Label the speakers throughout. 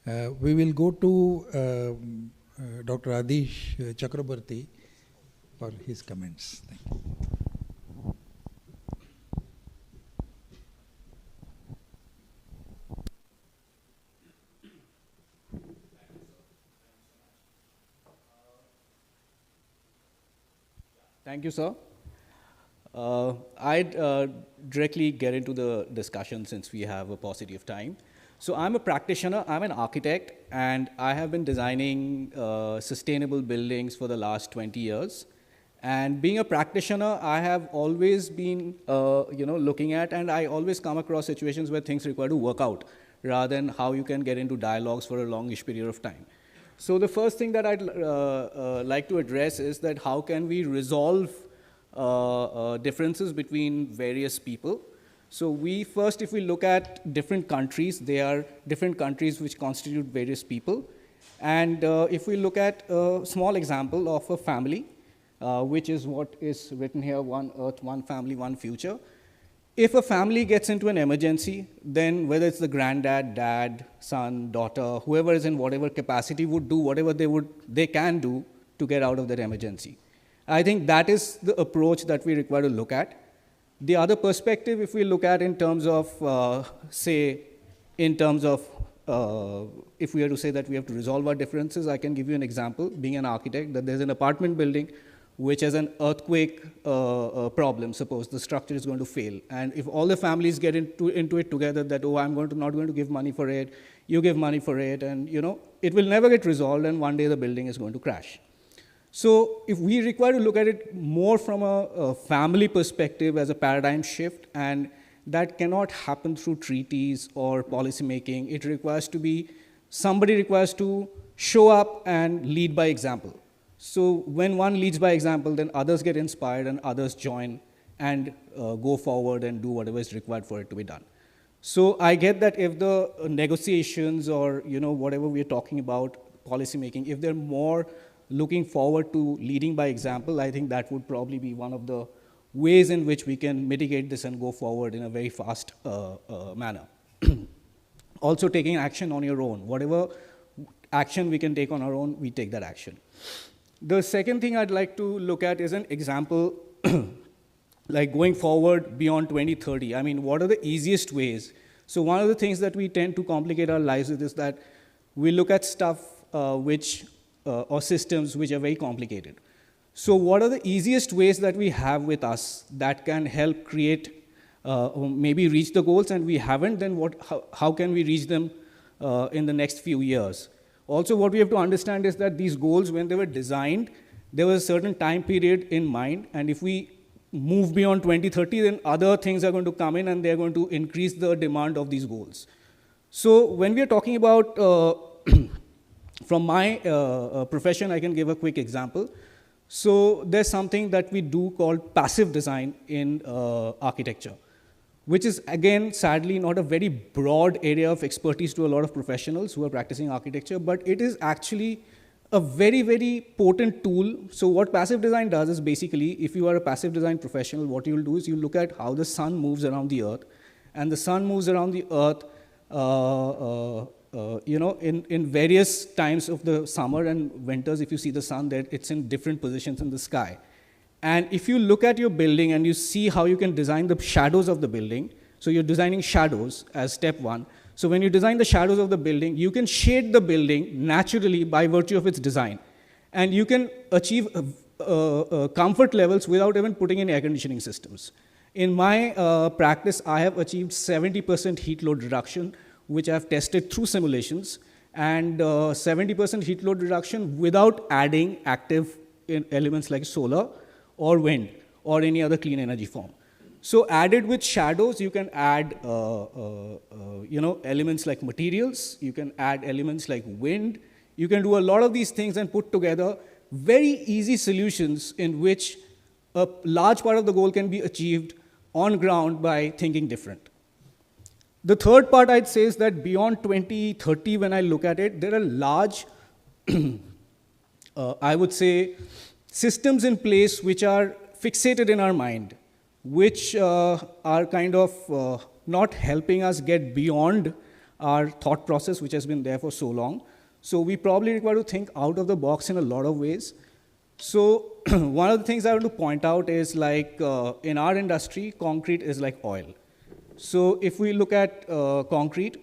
Speaker 1: We will go to Dr. Adreesh Chakraborty for his comments. Thank you.
Speaker 2: Thank you, sir. I'd directly get into the discussion since we have a paucity of time. So I'm a practitioner, I'm an architect, and I have been designing sustainable buildings for the last 20 years. And being a practitioner, I have always been looking at, and I always come across situations where things require to work out rather than how you can get into dialogues for a longish period of time. So the first thing that I'd like to address is that how can we resolve differences between various people. So if we look at different countries, there are different countries which constitute various people. And if we look at a small example of a family, which is what is written here, one earth, one family, one future. If a family gets into an emergency, then whether it's the granddad, dad, son, daughter, whoever is in whatever capacity would do whatever they can do to get out of that emergency. I think that is the approach that we require to look at. The other perspective, if we look at in terms of, if we are to say that we have to resolve our differences, I can give you an example, being an architect, that there's an apartment building which has an earthquake problem. Suppose the structure is going to fail. And if all the families get into it together that, oh, not going to give money for it, you give money for it, and it will never get resolved, and one day the building is going to crash. So if we require to look at it more from a family perspective as a paradigm shift, and that cannot happen through treaties or policy making, somebody requires to show up and lead by example. So when one leads by example, then others get inspired and others join and go forward and do whatever is required for it to be done. So I get that if the negotiations or whatever we are talking about, policy making, if they're more looking forward to leading by example, I think that would probably be one of the ways in which we can mitigate this and go forward in a very fast manner. Also taking action on your own. Whatever action we can take on our own, we take that action. The second thing I'd like to look at is an example like going forward beyond 2030. I mean, what are the easiest ways? So one of the things that we tend to complicate our lives with is that we look at stuff or systems which are very complicated. So what are the easiest ways that we have with us that can help create, maybe reach the goals, and we haven't, then how can we reach them in the next few years? Also, what we have to understand is that these goals, when they were designed, there was a certain time period in mind, and if we move beyond 2030, then other things are going to come in and they're going to increase the demand of these goals. So when we are talking about, from my profession, I can give a quick example. So there's something that we do called passive design in architecture, which is, again, sadly, not a very broad area of expertise to a lot of professionals who are practicing architecture, but it is actually a very, very potent tool. So what passive design does is basically, if you are a passive design professional, what you'll do is you look at how the sun moves around the earth, and the sun moves around the earth in various times of the summer and winters. If you see the sun there, it's in different positions in the sky. And if you look at your building and you see how you can design the shadows of the building, so you're designing shadows as step one. So when you design the shadows of the building, you can shade the building naturally by virtue of its design. And you can achieve comfort levels without even putting in air conditioning systems. In my practice, I have achieved 70% heat load reduction, which I've tested through simulations, and 70% heat load reduction without adding active elements like solar or wind or any other clean energy form. So added with shadows, you can add elements like materials, you can add elements like wind, you can do a lot of these things and put together very easy solutions in which a large part of the goal can be achieved on ground by thinking different. The third part I'd say is that beyond 2030, when I look at it, there are large, I would say, systems in place which are fixated in our mind, which are kind of not helping us get beyond our thought process, which has been there for so long. So we probably require to think out of the box in a lot of ways. So one of the things I want to point out is like in our industry, concrete is like oil. So if we look at concrete,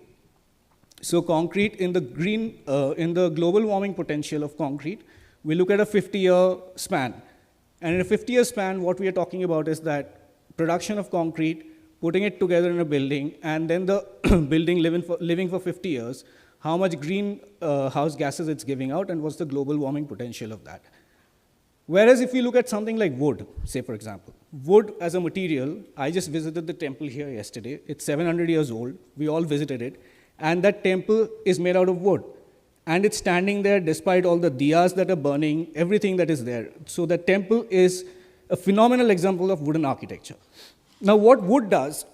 Speaker 2: so concrete in the in the global warming potential of concrete, we look at a 50-year span. And in a 50-year span, what we are talking about is that production of concrete, putting it together in a building, and then the building living for 50 years, how much greenhouse gases it's giving out, and what's the global warming potential of that. Whereas if you look at something like wood, say for example, wood as a material, I just visited the temple here yesterday. It's 700 years old. We all visited it. And that temple is made out of wood. And it's standing there despite all the diyas that are burning, everything that is there. So the temple is a phenomenal example of wooden architecture. Now what wood does,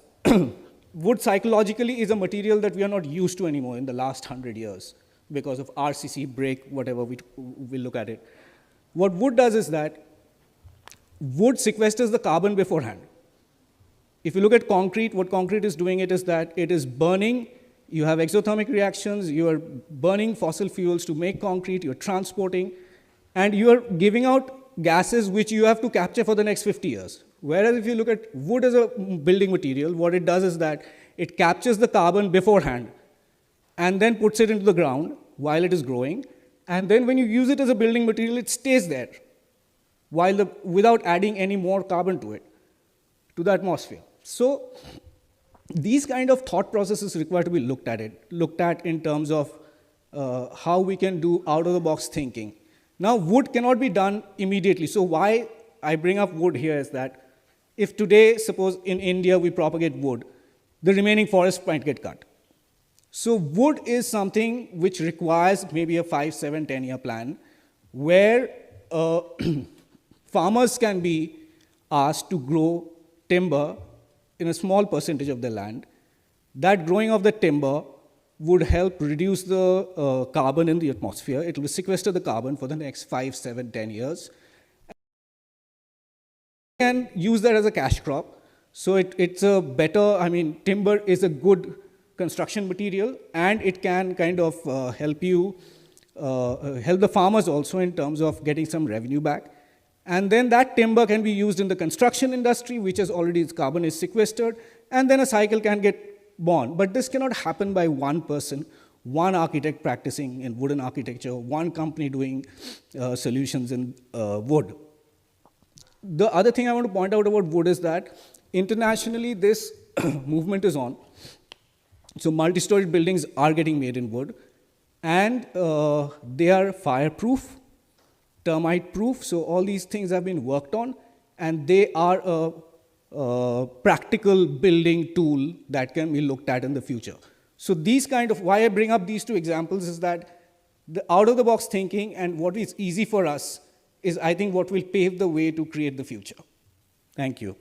Speaker 2: wood psychologically is a material that we are not used to anymore in the last 100 years because of RCC, brick, whatever we look at it. What wood does is that wood sequesters the carbon beforehand. If you look at concrete, what concrete is doing it is that it is burning. You have exothermic reactions, you are burning fossil fuels to make concrete, you're transporting, and you are giving out gases which you have to capture for the next 50 years. Whereas if you look at wood as a building material, what it does is that it captures the carbon beforehand and then puts it into the ground while it is growing, and then when you use it as a building material, it stays there without adding any more carbon to it, to the atmosphere. So these kind of thought processes require to be looked at in terms of how we can do out-of-the-box thinking. Now, wood cannot be done immediately. So why I bring up wood here is that if today, suppose in India, we propagate wood, the remaining forest might get cut. So wood is something which requires maybe a 5, 7, 10-year plan where farmers can be asked to grow timber in a small percentage of the land. That growing of the timber would help reduce the carbon in the atmosphere. It will sequester the carbon for the next 5, 7, 10 years. And use that as a cash crop. So it's a better, timber is a good construction material, and it can kind of help the farmers also in terms of getting some revenue back. And then that timber can be used in the construction industry, which has already, its carbon is sequestered, and then a cycle can get born. But this cannot happen by one person, one architect practicing in wooden architecture, one company doing solutions in wood. The other thing I want to point out about wood is that internationally this movement is on. So multi-storied buildings are getting made in wood, and they are fireproof, termite-proof. So all these things have been worked on, and they are a practical building tool that can be looked at in the future. So these kind of, why I bring up these two examples is that the out-of-the-box thinking and what is easy for us is, I think, what will pave the way to create the future. Thank you.